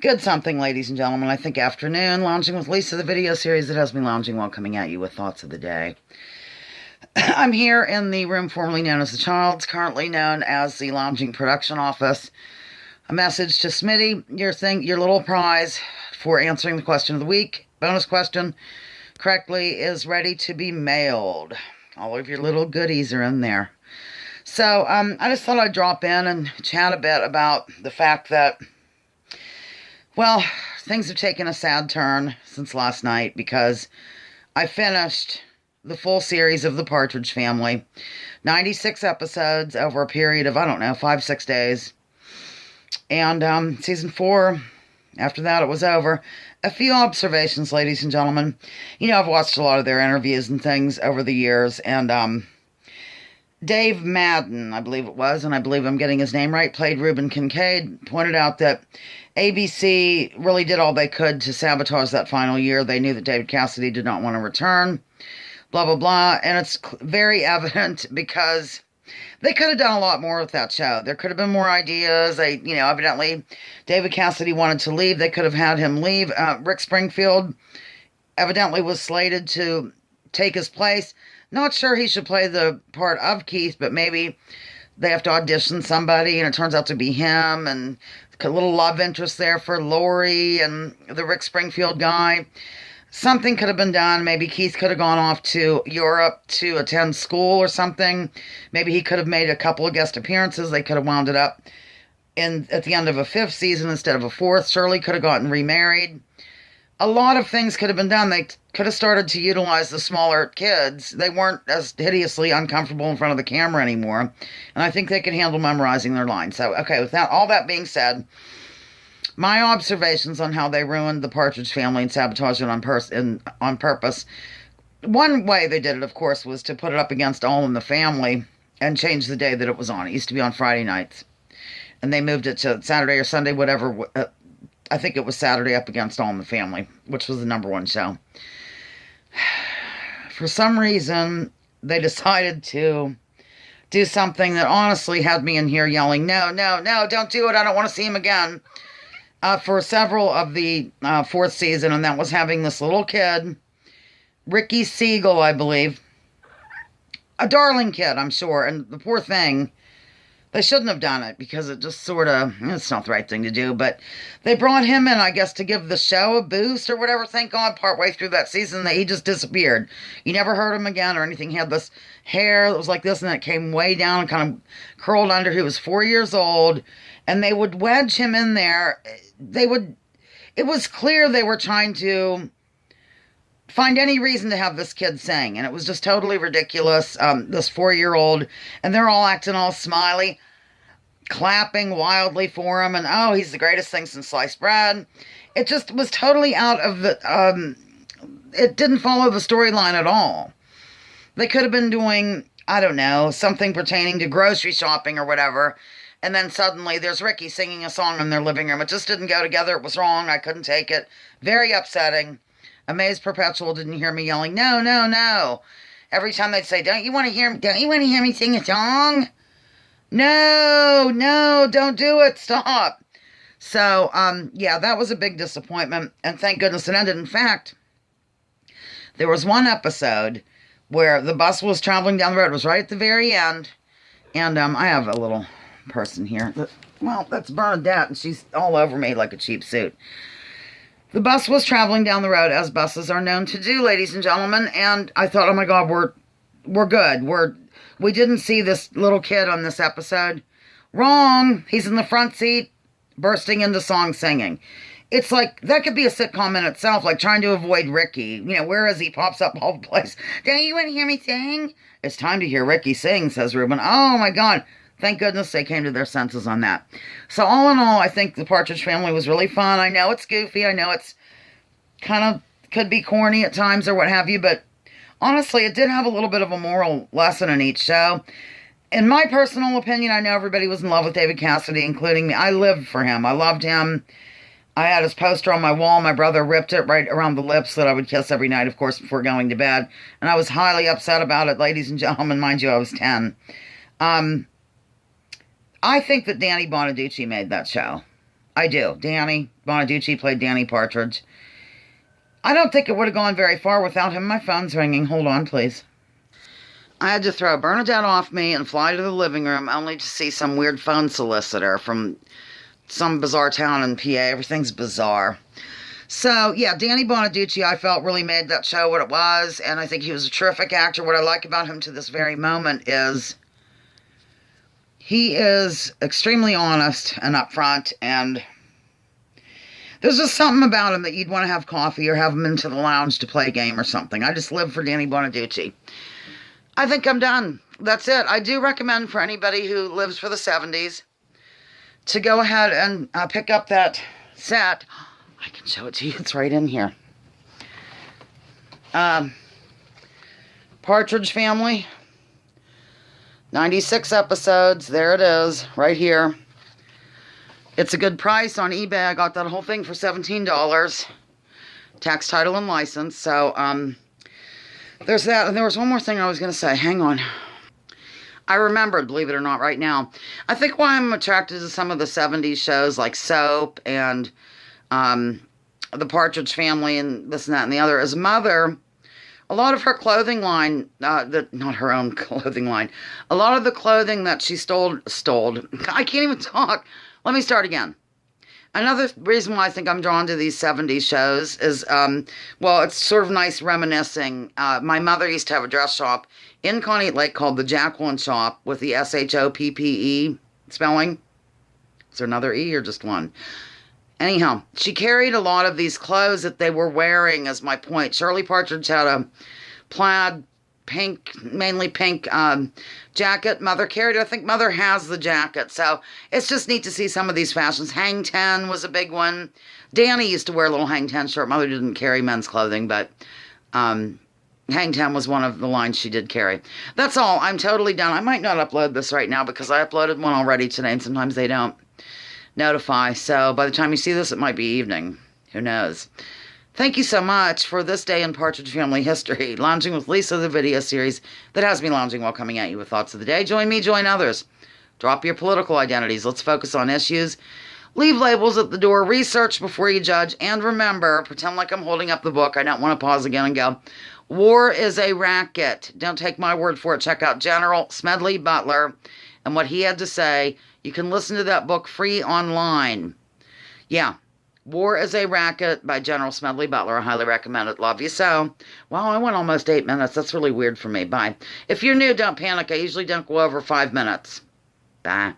Good something, ladies and gentlemen. I think afternoon, Lounging with Lisa, the video series that has me lounging while coming at you with thoughts of the day. I'm here in the room formerly known as the Child's, currently known as the Lounging Production Office. A message to Smitty, your little prize for answering the question of the week, bonus question, correctly is ready to be mailed. All of your little goodies are in there. So, I just thought I'd drop in and chat a bit about the fact that, well, things have taken a sad turn since last night because I finished the full series of the Partridge Family. 96 episodes over a period of, 5-6 days. And season 4, after that it was over. A few observations, ladies and gentlemen. You know, I've watched a lot of their interviews and things over the years, and Dave Madden, I believe it was, and I believe I'm getting his name right, played Reuben Kincaid, pointed out that ABC really did all they could to sabotage that final year. They knew that David Cassidy did not want to return, blah, blah, blah, and it's very evident because they could have done a lot more with that show. There could have been more ideas. Evidently, David Cassidy wanted to leave. They could have had him leave. Rick Springfield evidently was slated to take his place. Not sure he should play the part of Keith, but maybe they have to audition somebody, and it turns out to be him, and a little love interest there for Lori and the Rick Springfield guy. Something could have been done. Maybe Keith could have gone off to Europe to attend school or something. Maybe he could have made a couple of guest appearances. They could have wound it up at the end of a 5th season instead of a 4th. Shirley could have gotten remarried. A lot of things could have been done. They could have started to utilize the smaller kids. They weren't as hideously uncomfortable in front of the camera anymore. And I think they could handle memorizing their lines. So, okay, with all that being said, my observations on how they ruined the Partridge Family and sabotaged it on purpose. One way they did it, of course, was to put it up against All in the Family and change the day that it was on. It used to be on Friday nights. And they moved it to Saturday or Sunday, whatever. I think it was Saturday up against All in the Family, which was the #1 show. For some reason, they decided to do something that honestly had me in here yelling, no, no, no, don't do it. I don't want to see him again. For several of the 4th season, and that was having this little kid, Ricky Siegel, I believe. A darling kid, I'm sure. And the poor thing, they shouldn't have done it because it just it's not the right thing to do. But they brought him in, I guess, to give the show a boost or whatever. Thank God, partway through that season, that he just disappeared. You never heard him again or anything. He had this hair that was like this, and it came way down and kind of curled under. He was 4 years old, and they would wedge him in there. It was clear they were trying to find any reason to have this kid sing, and it was just totally ridiculous. This 4-year-old, and they're all acting all smiley, clapping wildly for him, and oh, he's the greatest thing since sliced bread. It just was totally out of the, it didn't follow the storyline at all. They could have been doing, I don't know, something pertaining to grocery shopping or whatever, and then suddenly there's Ricky singing a song in their living room. It just didn't go together. It was wrong. I couldn't take it. Very upsetting. Amazed Perpetual didn't hear me yelling, no, no, no. Every time they'd say, don't you want to hear me sing a song? No, no, don't do it. Stop. So, yeah, that was a big disappointment. And thank goodness it ended. In fact, there was one episode where the bus was traveling down the road. It was right at the very end. And I have a little person here. Well, that's Bernadette, and she's all over me like a cheap suit. The bus was traveling down the road, as buses are known to do, ladies and gentlemen, and I thought, oh my God, we're good. We didn't see this little kid on this episode. Wrong. He's in the front seat, bursting into song singing. It's like, that could be a sitcom in itself, like trying to avoid Ricky. You know, where is he? Pops up all the place. Don't you want to hear me sing? It's time to hear Ricky sing, says Reuben. Oh my God. Thank goodness they came to their senses on that. So all in all, I think the Partridge Family was really fun. I know it's goofy. I know it's kind of could be corny at times or what have you. But honestly, it did have a little bit of a moral lesson in each show. In my personal opinion, I know everybody was in love with David Cassidy, including me. I lived for him. I loved him. I had his poster on my wall. My brother ripped it right around the lips that I would kiss every night, of course, before going to bed. And I was highly upset about it, ladies and gentlemen. Mind you, I was 10. I think that Danny Bonaducci made that show. I do. Danny Bonaducci played Danny Partridge. I don't think it would have gone very far without him. My phone's ringing. Hold on, please. I had to throw Bernadette off me and fly to the living room only to see some weird phone solicitor from some bizarre town in PA. Everything's bizarre. So, yeah, Danny Bonaducci, I felt, really made that show what it was, and I think he was a terrific actor. What I like about him to this very moment is he is extremely honest and upfront, and there's just something about him that you'd want to have coffee or have him into the lounge to play a game or something. I just live for Danny Bonaducci. I think I'm done. That's it. I do recommend for anybody who lives for the 70s to go ahead and pick up that set. I can show it to you. It's right in here. Partridge Family. 96 episodes. There it is. Right here. It's a good price on eBay. I got that whole thing for $17. Tax, title, and license. So, there's that. And there was one more thing I was going to say. Hang on. I remembered, believe it or not, right now. I think why I'm attracted to some of the 70s shows like Soap and the Partridge Family and this and that and the other is Mother. A lot of her clothing line, not her own clothing line, a lot of the clothing that she stole, I can't even talk. Let me start again. Another reason why I think I'm drawn to these 70s shows is, well, it's sort of nice reminiscing. My mother used to have a dress shop in Conneaut Lake called the Jacqueline Shop with the S-H-O-P-P-E spelling. Is there another E or just one? Anyhow, she carried a lot of these clothes that they were wearing, as my point. Shirley Partridge had a plaid pink, mainly pink jacket. Mother carried it. I think Mother has the jacket. So it's just neat to see some of these fashions. Hang Ten was a big one. Danny used to wear a little Hang Ten shirt. Mother didn't carry men's clothing, but Hang Ten was one of the lines she did carry. That's all. I'm totally done. I might not upload this right now because I uploaded one already today, and sometimes they don't notify. So by the time you see this, it might be evening. Who knows? Thank you so much for this day in Partridge Family history. Lounging with Lisa, the video series that has me lounging while coming at you with thoughts of the day. Join me, join others. Drop your political identities. Let's focus on issues. Leave labels at the door. Research before you judge. And remember, pretend like I'm holding up the book. I don't want to pause again and go, war is a racket. Don't take my word for it. Check out General Smedley Butler and what he had to say. You can listen to that book free online. Yeah. War is a Racket by General Smedley Butler. I highly recommend it. Love you so. Wow, I went almost 8 minutes. That's really weird for me. Bye. If you're new, don't panic. I usually don't go over 5 minutes. Bye.